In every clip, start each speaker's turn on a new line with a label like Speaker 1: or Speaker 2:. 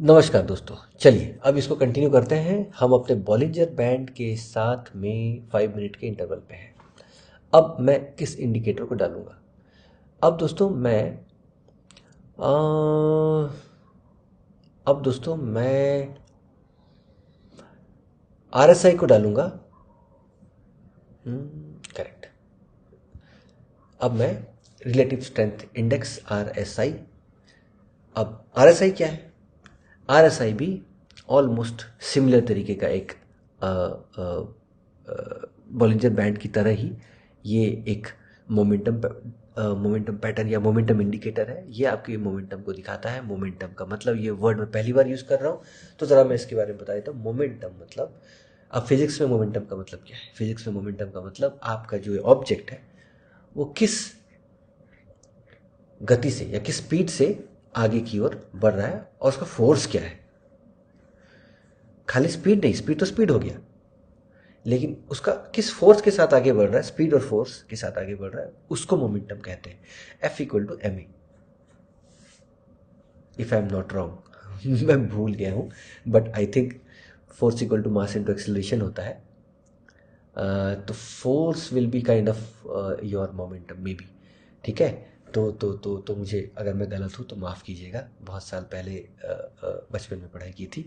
Speaker 1: नमस्कार दोस्तों। चलिए अब इसको कंटिन्यू करते हैं। हम अपने बॉलिंजर बैंड के साथ में 5 मिनट के इंटरवल पे हैं। अब मैं किस इंडिकेटर को डालूंगा? अब दोस्तों मैं अ, अब दोस्तों मैं RSI को डालूंगा। करेक्ट। अब मैं रिलेटिव स्ट्रेंथ इंडेक्स RSI। अब RSI क्या है? RSI भी ऑलमोस्ट सिमिलर तरीके का एक बॉलिंजर बैंड की तरह ही ये एक मोमेंटम पैटर्न या मोमेंटम इंडिकेटर है। ये आपके मोमेंटम को दिखाता है। मोमेंटम का मतलब, ये वर्ड मैं पहली बार यूज़ कर रहा हूँ तो ज़रा मैं इसके बारे में बता देता हूँ। मोमेंटम मतलब, अब फिजिक्स में मोमेंटम का मतलब क्या है? फिजिक्स में मोमेंटम का मतलब आपका जो ऑब्जेक्ट है वो किस गति से या किस स्पीड से आगे की ओर बढ़ रहा है और उसका फोर्स क्या है। खाली स्पीड नहीं, स्पीड तो स्पीड हो गया, लेकिन उसका किस फोर्स के साथ आगे बढ़ रहा है, स्पीड और फोर्स के साथ आगे बढ़ रहा है, उसको मोमेंटम कहते हैं। F=ma, if I am not wrong. मैं भूल गया हूँ, but I think force equal to mass into acceleration होता है। तो force will be kind of your momentum may be. ठीक है। तो मुझे अगर मैं गलत हूँ तो माफ़ कीजिएगा। बहुत साल पहले बचपन में पढ़ाई की थी।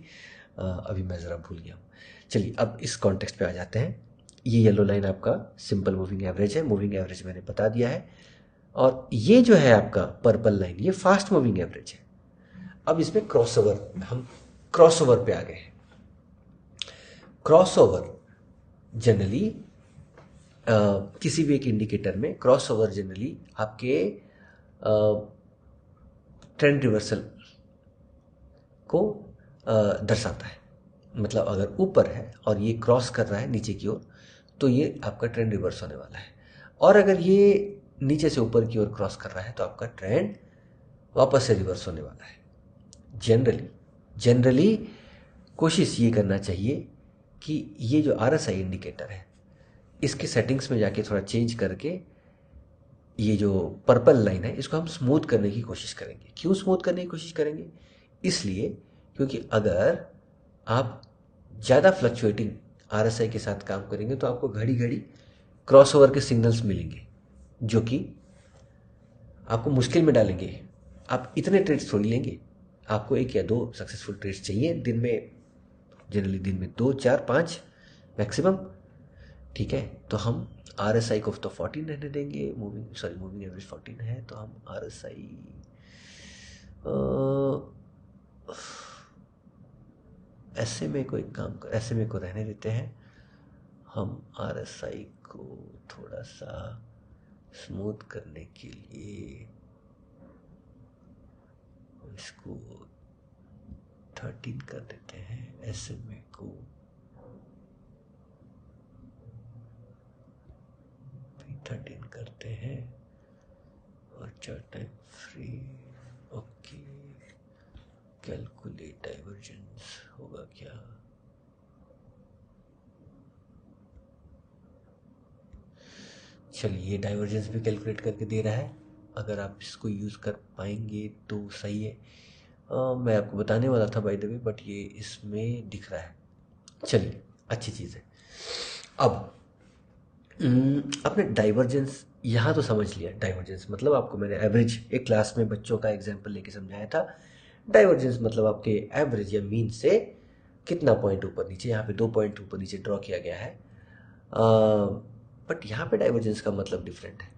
Speaker 1: अभी मैं ज़रा भूल गया हूँ। चलिए अब इस कॉन्टेक्स्ट पे आ जाते हैं। ये येलो लाइन आपका सिंपल मूविंग एवरेज है। मूविंग एवरेज मैंने बता दिया है। और ये जो है आपका पर्पल लाइन, ये फास्ट मूविंग एवरेज है। अब इसमें क्रॉसओवर, हम क्रॉसओवर पे आ गए हैं। क्रॉसओवर जनरली किसी भी एक इंडिकेटर में क्रॉसओवर जनरली आपके ट्रेंड रिवर्सल को दर्शाता है। मतलब अगर ऊपर है और ये क्रॉस कर रहा है नीचे की ओर तो ये आपका ट्रेंड रिवर्स होने वाला है। और अगर ये नीचे से ऊपर की ओर क्रॉस कर रहा है तो आपका ट्रेंड वापस से रिवर्स होने वाला है। जनरली कोशिश ये करना चाहिए कि ये जो RSI इंडिकेटर है इसके सेटिंग्स में जाके थोड़ा चेंज करके ये जो पर्पल लाइन है इसको हम स्मूथ करने की कोशिश करेंगे। क्यों स्मूथ करने की कोशिश करेंगे? इसलिए क्योंकि अगर आप ज़्यादा फ्लक्चुएटिंग RSI के साथ काम करेंगे तो आपको घड़ी घड़ी क्रॉसओवर के सिग्नल्स मिलेंगे जो कि आपको मुश्किल में डालेंगे। आप इतने ट्रेड्स थोड़ी लेंगे, आपको 1 या 2 सक्सेसफुल ट्रेड्स चाहिए दिन में। जनरली दिन में 2, 4, 5 मैक्सिमम। ठीक है, तो हम RSI को तो 14 रहने देंगे। मूविंग एवरेज 14 है तो हम RSI SMA को एक काम कर, SMA को रहने देते हैं। हम RSI को थोड़ा सा स्मूथ करने के लिए इसको 13 कर देते हैं। SMA को 13 करते हैं और 4 time free. Okay, calculate divergence होगा क्या? चलिए, डाइवर्जेंस भी कैलकुलेट करके दे रहा है। अगर आप इसको यूज़ कर पाएंगे तो सही है। मैं आपको बताने वाला था बाय द वे, बट ये इसमें दिख रहा है। चलिए, अच्छी चीज़ है। अब आपने डाइवर्जेंस यहाँ तो समझ लिया। डाइवर्जेंस मतलब आपको मैंने एवरेज एक क्लास में बच्चों का एग्जाम्पल लेके समझाया था। डाइवर्जेंस मतलब आपके एवरेज या मीन से कितना पॉइंट ऊपर नीचे, यहाँ पे 2 पॉइंट ऊपर नीचे ड्रॉ किया गया है। बट यहाँ पे डाइवर्जेंस का मतलब डिफरेंट है।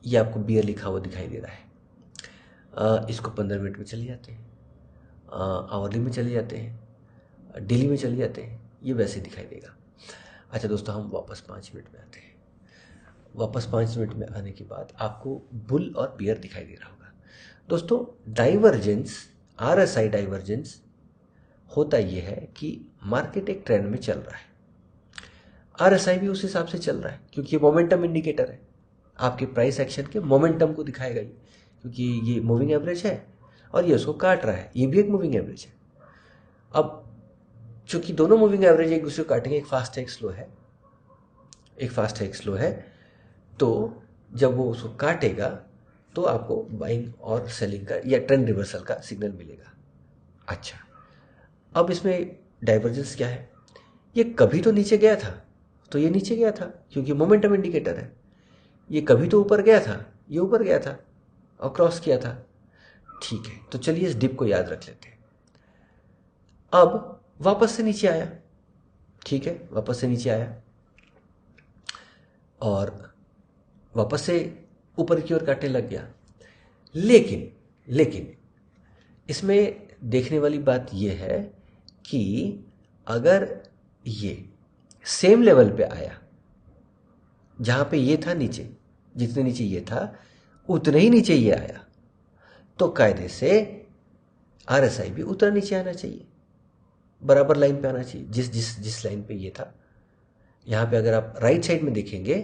Speaker 1: ये आपको बियर लिखा हुआ दिखाई दे रहा है। इसको 15 मिनट में चले जाते हैं, आवरली में चले जाते हैं, डेली में चले जाते हैं, ये वैसे दिखाई देगा। अच्छा दोस्तों, हम वापस 5 मिनट में आते हैं। वापस 5 मिनट में आने के बाद आपको बुल और बियर दिखाई दे रहा होगा। दोस्तों, डाइवर्जेंस, RSI डाइवर्जेंस होता ये है कि मार्केट एक ट्रेंड में चल रहा है, RSI भी उस हिसाब से चल रहा है क्योंकि ये मोमेंटम इंडिकेटर है। आपके प्राइस एक्शन के मोमेंटम को दिखाएगा ये, क्योंकि ये मूविंग एवरेज है और ये उसको काट रहा है। ये भी एक मूविंग एवरेज है। अब चूंकि दोनों मूविंग एवरेज एक दूसरे को काटेंगे, एक फास्ट है एक स्लो है, एक फास्ट है एक स्लो है, तो जब वो उसको काटेगा तो आपको बाइंग और सेलिंग का या ट्रेंड रिवर्सल का सिग्नल मिलेगा। अच्छा, अब इसमें डाइवर्जेंस क्या है? ये कभी तो नीचे गया था, तो ये नीचे गया था क्योंकि मोमेंटम इंडिकेटर है। ये कभी तो ऊपर गया था, ये ऊपर गया था और क्रॉस किया था। ठीक है, तो चलिए इस डिप को याद रख लेते हैं। अब वापस से नीचे आया, ठीक है, वापस से नीचे आया और वापस से ऊपर की ओर काटने लग गया। लेकिन इसमें देखने वाली बात यह है कि अगर ये सेम लेवल पे आया जहाँ पे ये था नीचे, जितने नीचे ये था उतने ही नीचे ये आया, तो कायदे से RSI भी उतना नीचे आना चाहिए, बराबर लाइन पे आना चाहिए जिस जिस जिस लाइन पे ये था। यहाँ पे अगर आप राइट साइड में देखेंगे,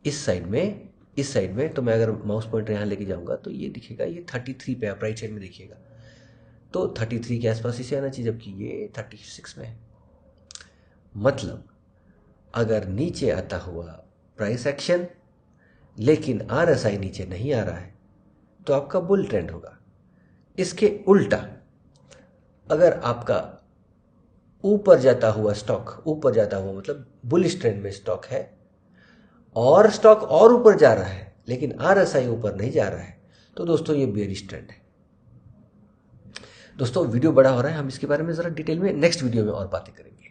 Speaker 1: इस साइड में तो मैं अगर माउस पॉइंटर यहाँ लेके जाऊँगा तो ये दिखेगा, ये 33 पे, आप राइट साइड में देखिएगा तो 33 के आसपास इसे आना चाहिए, जबकि ये 36 में है। मतलब अगर नीचे आता हुआ प्राइस एक्शन लेकिन RSI नीचे नहीं आ रहा है तो आपका बुल ट्रेंड होगा। इसके उल्टा अगर आपका ऊपर जाता हुआ स्टॉक, ऊपर जाता हुआ मतलब बुलिश ट्रेंड में स्टॉक है और स्टॉक और ऊपर जा रहा है लेकिन RSI ऊपर नहीं जा रहा है, तो दोस्तों ये बेयरिश ट्रेंड है। दोस्तों वीडियो बड़ा हो रहा है, हम इसके बारे में ज़रा डिटेल में नेक्स्ट वीडियो में और बातें करेंगे।